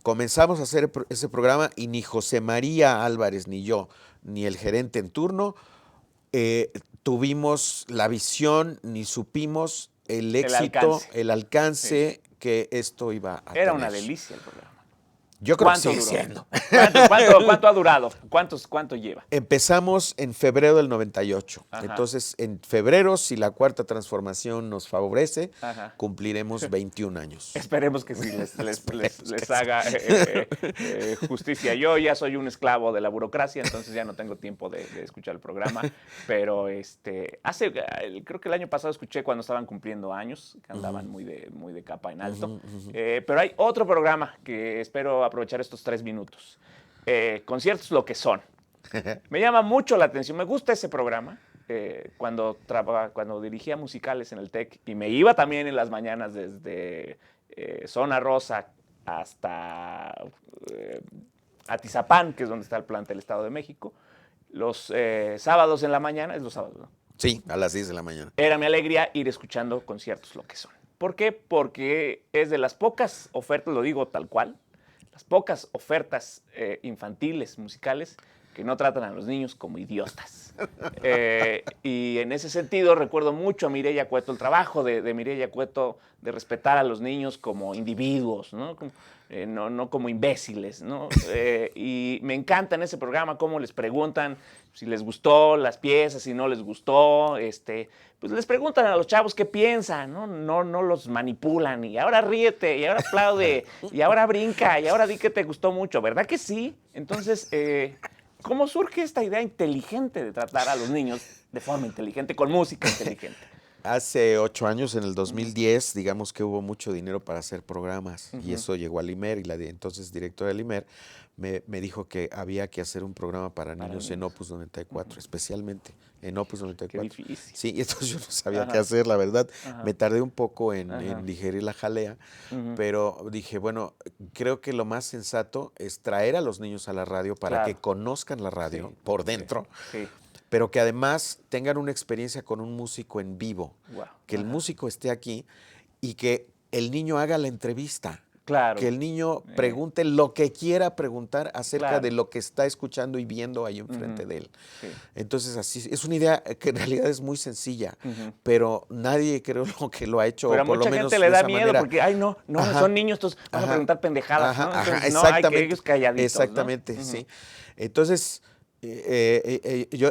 comenzamos a hacer ese programa y ni José María Álvarez, ni yo, ni el gerente en turno, tuvimos la visión, ni supimos el éxito, el alcance que esto iba a tener. Era una delicia el programa. Yo creo que ¿Cuánto sigue duró? siendo. ¿Cuánto ha durado? ¿Cuánto lleva? Empezamos en febrero del 98. Ajá. Entonces, en febrero, si la cuarta transformación nos favorece, Ajá. cumpliremos 21 años. Esperemos que sí les haga justicia. Yo ya soy un esclavo de la burocracia, entonces ya no tengo tiempo de escuchar el programa. Pero creo que el año pasado escuché cuando estaban cumpliendo años, que andaban muy de capa en alto. Pero hay otro programa que espero aprovechar estos 3 minutos. Conciertos lo que son. Me llama mucho la atención, me gusta ese programa. Cuando dirigía musicales en el TEC y me iba también en las mañanas desde Zona Rosa hasta Atizapán, que es donde está el Planta del Estado de México, los sábados en la mañana, es los sábados, ¿no? Sí, a las 10 de la mañana. Era mi alegría ir escuchando conciertos lo que son. ¿Por qué? Porque es de las pocas ofertas, lo digo tal cual, las pocas ofertas infantiles, musicales, que no tratan a los niños como idiotas. Y en ese sentido recuerdo mucho a Mireya Cueto, el trabajo de Mireya Cueto de respetar a los niños como individuos, ¿no? No como imbéciles, ¿no? Y me encanta en ese programa cómo les preguntan si les gustó las piezas, si no les gustó, pues les preguntan a los chavos qué piensan, ¿no? No los manipulan, y ahora ríete, y ahora aplaude, y ahora brinca, y ahora di que te gustó mucho, ¿verdad que sí? Entonces, ¿cómo surge esta idea inteligente de tratar a los niños de forma inteligente, con música inteligente? Hace 8 años, en el 2010, digamos que hubo mucho dinero para hacer programas y eso llegó al IMER y la entonces directora del IMER me dijo que había que hacer un programa para niños en Opus 94, especialmente en Opus 94. Qué difícil. Sí, y entonces yo no sabía Ajá. qué hacer, la verdad. Ajá. Me tardé un poco en Ajá. digerir la jalea, pero dije, bueno, creo que lo más sensato es traer a los niños a la radio para Claro. que conozcan la radio Sí, por dentro. Sí. Pero que además tengan una experiencia con un músico en vivo, Wow. que el músico esté aquí y que el niño haga la entrevista, Claro. que el niño pregunte lo que quiera preguntar acerca Claro. de lo que está escuchando y viendo ahí enfrente de él. Sí. Entonces, así es una idea que en realidad es muy sencilla, pero nadie creo que lo ha hecho, Pero a o por lo mucha menos gente le de da esa miedo manera. porque, ay, no, Ajá. son niños, entonces van a Ajá. preguntar pendejadas, Ajá, ¿no? ajá, Entonces, no, hay que exactamente. ellos calladitos, Exactamente, ¿no? sí. Entonces,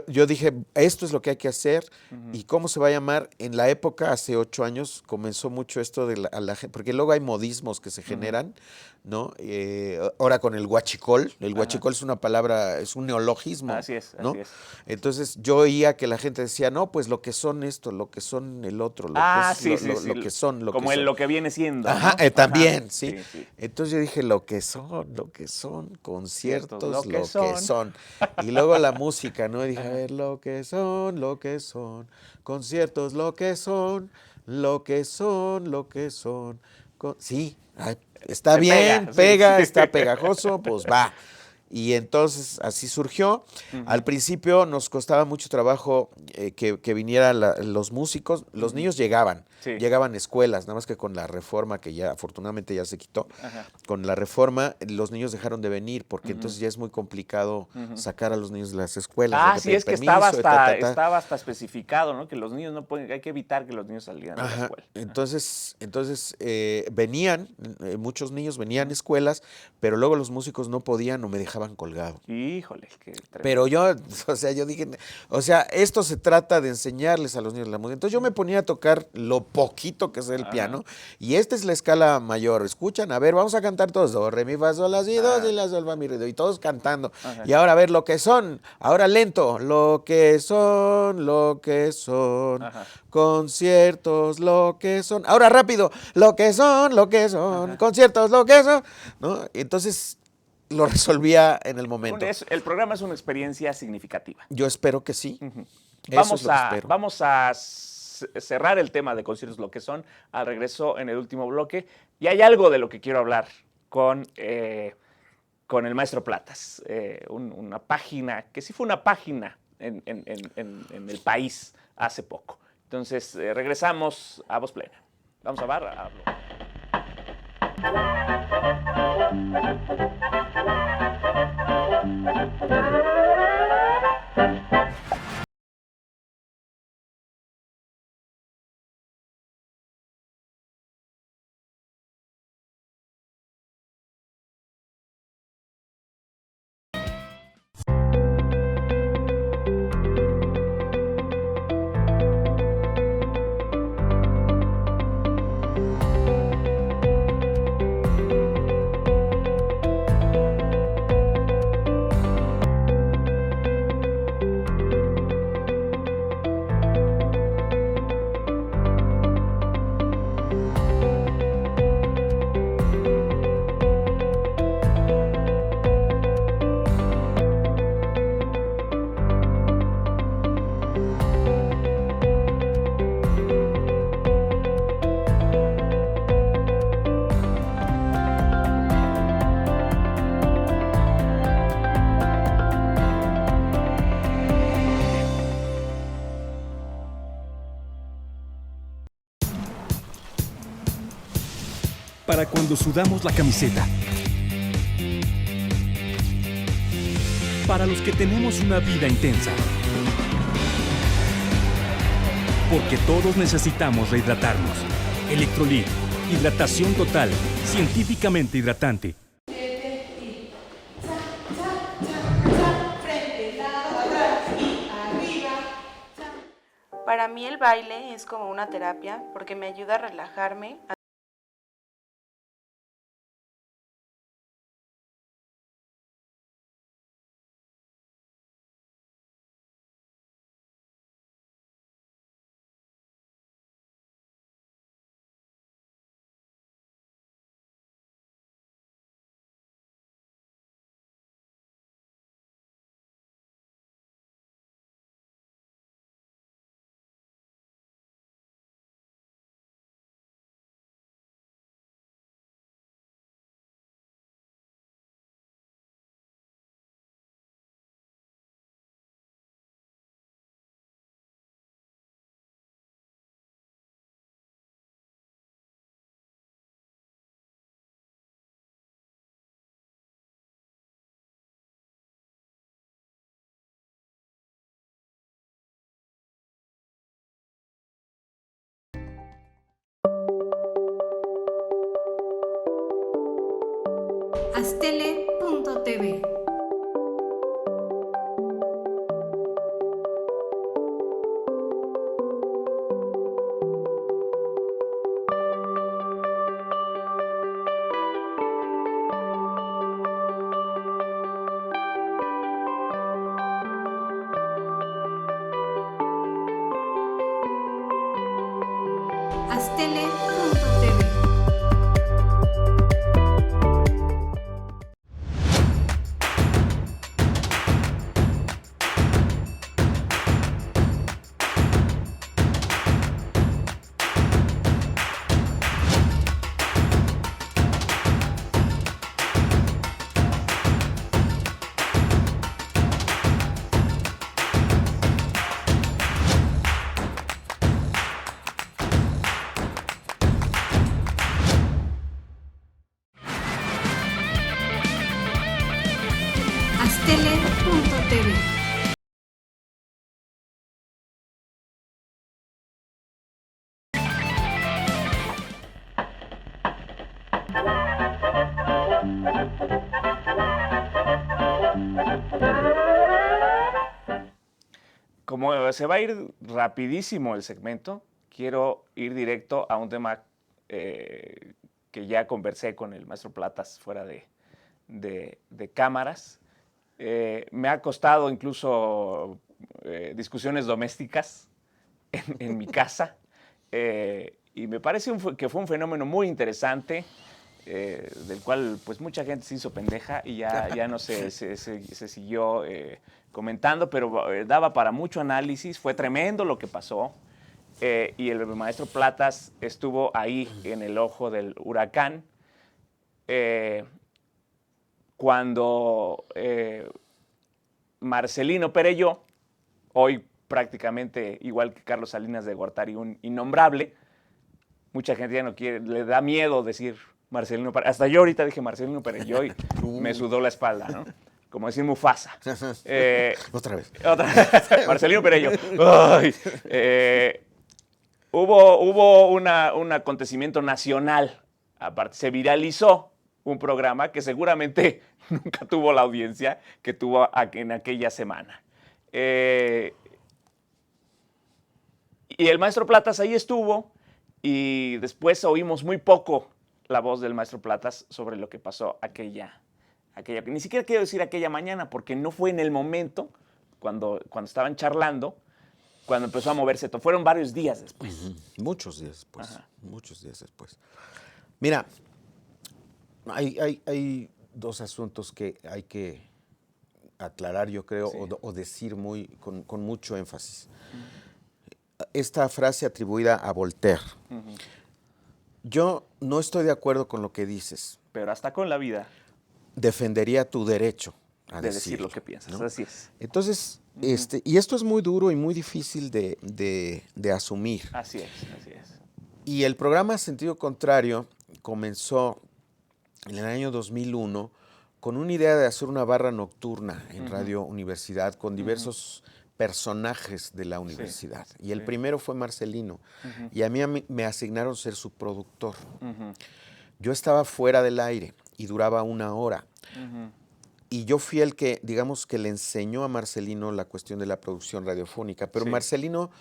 yo dije, esto es lo que hay que hacer. ¿Y cómo se va a llamar? En la época, hace 8 años, comenzó mucho esto de la gente, porque luego hay modismos que se generan, ¿no? Ahora con el huachicol. El huachicol es una palabra, es un neologismo. Así es, ¿no? así es. Entonces yo oía que la gente decía, no, pues lo que son esto, lo que son el otro, lo que es lo que son, lo como que son. lo que viene siendo. Ajá, ¿no? también, Ajá. sí. Sí. Entonces yo dije, lo que son, conciertos, Lo lo que que son. son. Y luego la música, ¿no? Y dije, a ver, lo que son, conciertos, lo que son. Sí, ay, está Se bien, pega, sí. está pegajoso, pues va. Y entonces así surgió. Al principio nos costaba mucho trabajo que vinieran los músicos. Los niños llegaban. Sí. llegaban escuelas, nada más que con la reforma, que ya afortunadamente ya se quitó, Ajá. con la reforma los niños dejaron de venir, porque Ujú. entonces ya es muy complicado Ujú. sacar a los niños de las escuelas. Ah, hay que sí, pedir es que estaba permiso, estaba hasta especificado, ¿no? Que los niños no pueden, hay que evitar que los niños salieran de la Ajá. escuela. Entonces venían, muchos niños venían a escuelas, pero luego los músicos no podían o me dejaban colgado. Híjole, qué tremendo. Pero yo, o sea, yo dije, o sea, esto se trata de enseñarles a los niños la música. Entonces yo me ponía a tocar lo poquito que sé el Ajá. piano, y esta es la escala mayor. Escuchan, a ver, vamos a cantar todos, do, re, mi, fa, sol, la, si, do, Ajá. si, la, sol, fa, mi, re, do, y todos cantando. Ajá. Y ahora a ver lo que son, ahora lento, lo que son, Ajá. conciertos, lo que son. Ahora rápido, lo que son, Ajá. conciertos, lo que son, ¿no? Entonces lo resolvía en el momento. El programa es una experiencia significativa. Yo espero que sí. Ujú. Eso es lo que espero. Vamos a cerrar el tema de conciertos, lo que son, al regreso en el último bloque. Y hay algo de lo que quiero hablar con el maestro Platas. Una página, que sí fue una página en el país hace poco. Entonces, regresamos a Voz Plena. Vamos a ver. Para cuando sudamos la camiseta. Para los que tenemos una vida intensa. Porque todos necesitamos rehidratarnos. Electrolit, hidratación total, científicamente hidratante. Para mí el baile es como una terapia porque me ayuda a relajarme. Astele.tv. Astele.tv. Astele.tv. Como se va a ir rapidísimo el segmento, quiero ir directo a un tema que ya conversé con el maestro Platas fuera de cámaras. Me ha costado incluso discusiones domésticas en mi casa y me parece que fue un fenómeno muy interesante del cual pues mucha gente se hizo pendeja y ya no se siguió comentando, pero daba para mucho análisis, fue tremendo lo que pasó y el maestro Platas estuvo ahí en el ojo del huracán cuando Marcelino Perelló, hoy prácticamente igual que Carlos Salinas de Gortari, un innombrable, mucha gente ya no quiere, le da miedo decir Marcelino Perelló. Hasta yo ahorita dije Marcelino Perelló y me sudó la espalda, ¿no? Como decir Mufasa. Otra vez. Marcelino Perelló. Ay, hubo un acontecimiento nacional. Aparte, se viralizó un programa que seguramente nunca tuvo la audiencia que tuvo en aquella semana. Y el maestro Platas ahí estuvo y después oímos muy poco la voz del maestro Platas sobre lo que pasó aquella. Ni siquiera quiero decir aquella mañana porque no fue en el momento cuando estaban charlando, cuando empezó a moverse todo. Fueron varios días después. Muchos días después. Ajá. Muchos días después. Mira, hay dos asuntos que hay que aclarar, yo creo, Sí. o decir con mucho énfasis. Esta frase atribuida a Voltaire. Yo no estoy de acuerdo con lo que dices. Pero hasta con la vida Defendería tu derecho a de decir lo que piensas. ¿no? Así es. Entonces, y esto es muy duro y muy difícil de asumir. Así es, así es. Y el programa Sentido Contrario comenzó en el año 2001 con una idea de hacer una barra nocturna en Radio Universidad con diversos personajes de la universidad. Y el primero fue Marcelino. Y a mí me asignaron ser su productor. Yo estaba fuera del aire y duraba 1 hora. Y yo fui el que, digamos, que le enseñó a Marcelino la cuestión de la producción radiofónica. Pero Sí. Marcelino,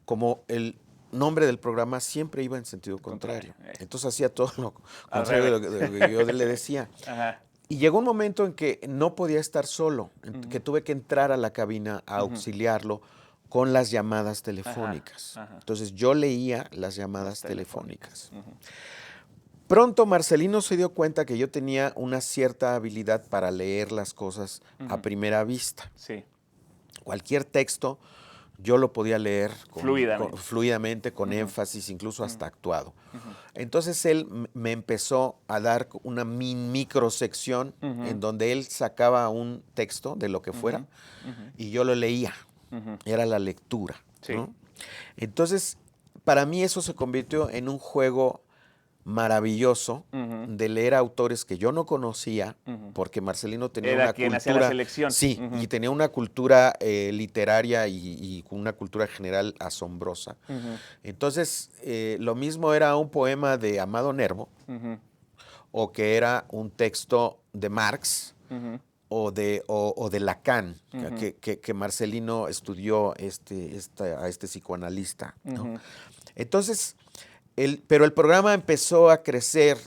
como el nombre del programa, siempre iba en sentido contrario. Entonces hacía todo lo contrario de lo que yo le decía. Ajá. Y llegó un momento en que no podía estar solo, que tuve que entrar a la cabina a auxiliarlo con las llamadas telefónicas. Ajá. Entonces yo leía las llamadas telefónicas. Pronto Marcelino se dio cuenta que yo tenía una cierta habilidad para leer las cosas a primera vista. Sí. Cualquier texto yo lo podía leer Fluidamente. con énfasis, incluso hasta actuado. Entonces él me empezó a dar una microsección en donde él sacaba un texto de lo que fuera y yo lo leía. Era la lectura. Sí. ¿no? Entonces, para mí eso se convirtió en un juego maravilloso de leer autores que yo no conocía, porque Marcelino tenía Era una quien cultura, hacía la selección. sí, y tenía una cultura literaria y una cultura general asombrosa. Entonces, lo mismo era un poema de Amado Nervo, o que era un texto de Marx, o de Lacan, que Marcelino estudió a este psicoanalista. ¿no? Entonces, pero el programa empezó a crecer,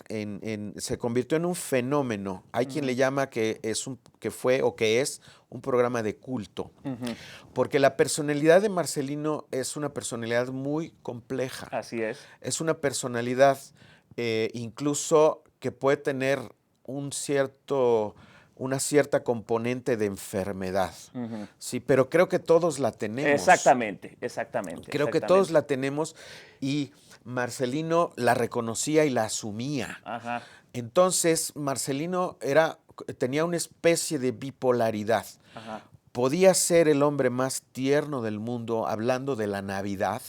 se convirtió en un fenómeno. Hay quien le llama que es un programa de culto, porque la personalidad de Marcelino es una personalidad muy compleja. Así es. Es una personalidad incluso que puede tener una cierta componente de enfermedad. Sí, pero creo que todos la tenemos. Exactamente. Creo que todos la tenemos y Marcelino la reconocía y la asumía. Ajá. Entonces, Marcelino tenía una especie de bipolaridad. Ajá. Podía ser el hombre más tierno del mundo hablando de la Navidad.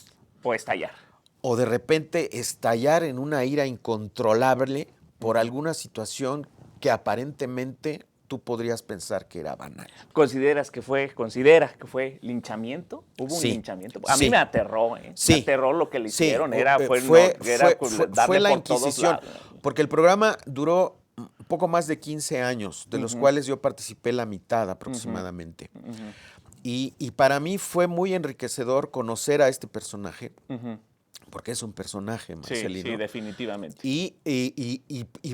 O estallar. O de repente estallar en una ira incontrolable por alguna situación que aparentemente tú podrías pensar que era banal. Considera que fue linchamiento? ¿Hubo un Sí, linchamiento? A sí. mí me aterró, ¿eh? Sí. Me aterró lo que le Sí, hicieron. fue Darle la por todos Inquisición, lados. porque el programa duró un poco más de 15 años, de los Ujú. cuales yo participé la mitad aproximadamente. Ujú, Y para mí fue muy enriquecedor conocer a este personaje, ujú. porque es un personaje, Sí, Marcelino. sí, definitivamente. Y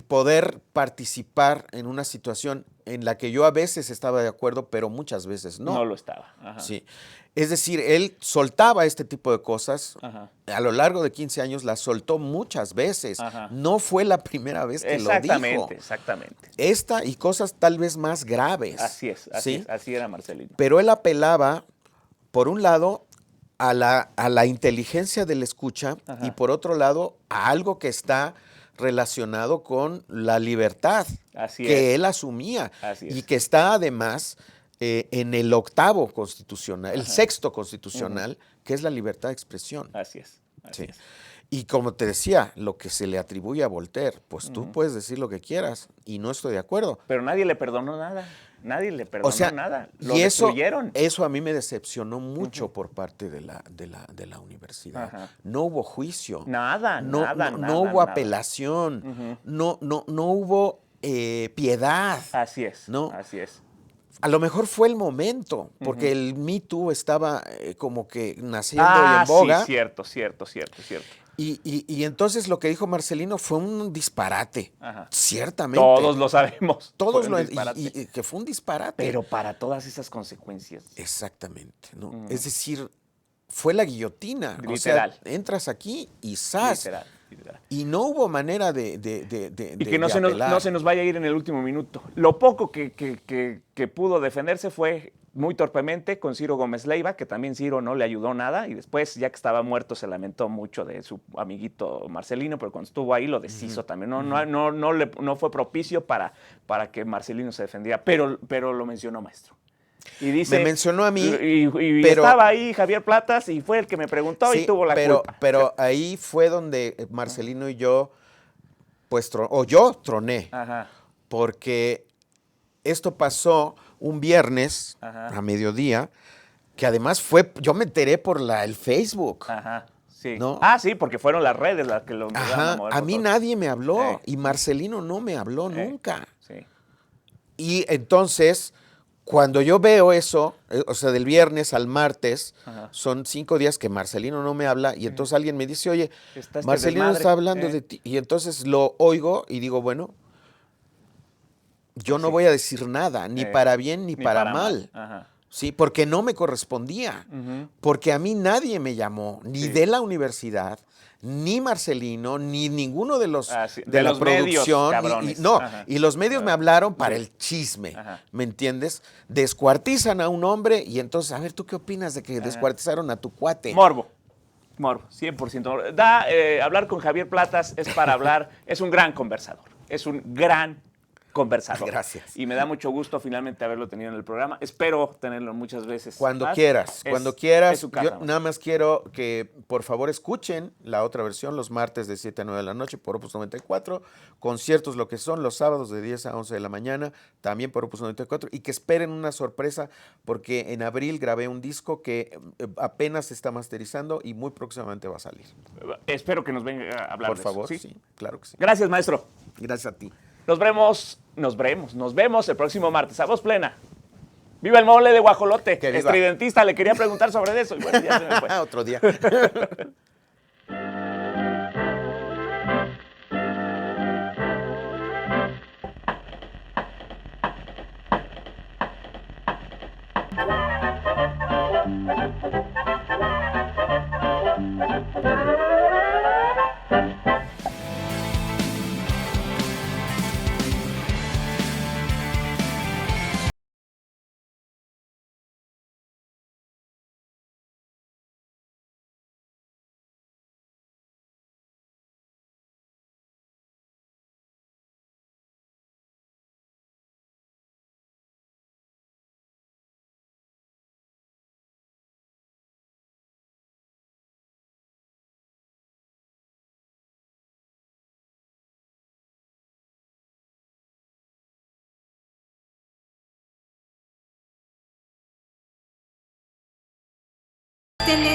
poder participar en una situación en la que yo a veces estaba de acuerdo, pero muchas veces no. No lo estaba. Ajá. Sí. Es decir, él soltaba este tipo de cosas. Ajá. A lo largo de 15 años las soltó muchas veces. Ajá. No fue la primera vez que lo dijo. Exactamente. Esta y cosas tal vez más graves. Así es, ¿sí? así era Marcelino. Pero él apelaba, por un lado, a la inteligencia del escucha Ajá. y por otro lado, a algo que está relacionado con la libertad Así que es. él asumía Así y es. que está además en el octavo constitucional, el Ajá. sexto constitucional, que es la libertad de expresión. Así es. Así Sí. es. Y como te decía, lo que se le atribuye a Voltaire, pues tú Ujú. puedes decir lo que quieras y no estoy de acuerdo. Pero nadie le perdonó nada. Nadie le perdonó O sea, nada. Lo y eso destruyeron. a mí me decepcionó mucho por parte de la universidad. Ajá. No hubo juicio. Nada, no, nada, no, nada, no hubo nada. apelación. Ujú. No hubo piedad. Así es. ¿no? Así es. A lo mejor fue el momento, porque Ujú. el Me Too estaba como que naciendo y en boga. Sí, cierto. Y entonces lo que dijo Marcelino fue un disparate. Ajá. Ciertamente. Todos lo sabemos. Todos Fue un lo disparate. y que fue un disparate. Pero para todas esas consecuencias. Exactamente, ¿no? Ujú. Es decir, fue la guillotina. Literal. O sea, entras aquí y ¡zas! Literal. Y no hubo manera de Y que no se nos vaya a ir en el último minuto. Lo poco que pudo defenderse fue muy torpemente con Ciro Gómez Leiva, que también Ciro no le ayudó nada, y después, ya que estaba muerto, se lamentó mucho de su amiguito Marcelino, pero cuando estuvo ahí lo deshizo también. No fue propicio para que Marcelino se defendiera, pero lo mencionó, maestro. Y dice, me mencionó a mí, y pero estaba ahí Javier Platas y fue el que me preguntó y tuvo la culpa. Pero ahí fue donde Marcelino y yo, pues, yo troné, Ajá. porque esto pasó un viernes Ajá. a mediodía, que además yo me enteré por el Facebook. Ajá, sí. ¿No? Sí, porque fueron las redes las que lo empezaron Ajá, mover a por mí todo. nadie me habló y Marcelino no me habló nunca. Sí. Y entonces, cuando yo veo eso, o sea, del viernes al martes, Ajá. son 5 días que Marcelino no me habla y entonces alguien me dice, oye, Está este Marcelino desmadre, está hablando de ti. Y entonces lo oigo y digo, bueno, yo no sí. voy a decir nada, ni para bien ni para mal. Ajá. Sí, porque no me correspondía. Ujú. Porque a mí nadie me llamó, ni Sí. de la universidad, ni Marcelino, ni ninguno de los Sí. de la los medios, producción. cabrones. No, Ajá. y los medios me hablaron para el chisme. Ajá. ¿Me entiendes? Descuartizan a un hombre y entonces, a ver, ¿tú qué opinas de que descuartizaron a tu cuate? Morbo, 100%. Hablar con Javier Platas es para hablar, es un gran conversador, es un gran conversador. Gracias. Y me da mucho gusto finalmente haberlo tenido en el programa. Espero tenerlo muchas veces. Cuando más. quieras, Es- cuando quieras. es su casa, Yo nada más quiero que por favor escuchen la otra versión los martes de 7 a 9 de la noche por Opus 94, conciertos lo que son los sábados de 10 a 11 de la mañana, también por Opus 94, y que esperen una sorpresa porque en abril grabé un disco que apenas se está masterizando y muy próximamente va a salir. Espero que nos venga a hablar Por de eso, favor, ¿sí? sí, claro que sí. Gracias, maestro. Gracias a ti. Nos vemos el próximo martes. A voz plena. ¡Viva el mole de guajolote! Que viva. Estridentista, le quería preguntar sobre eso. Y bueno, ya se me fue. Otro día. Tele.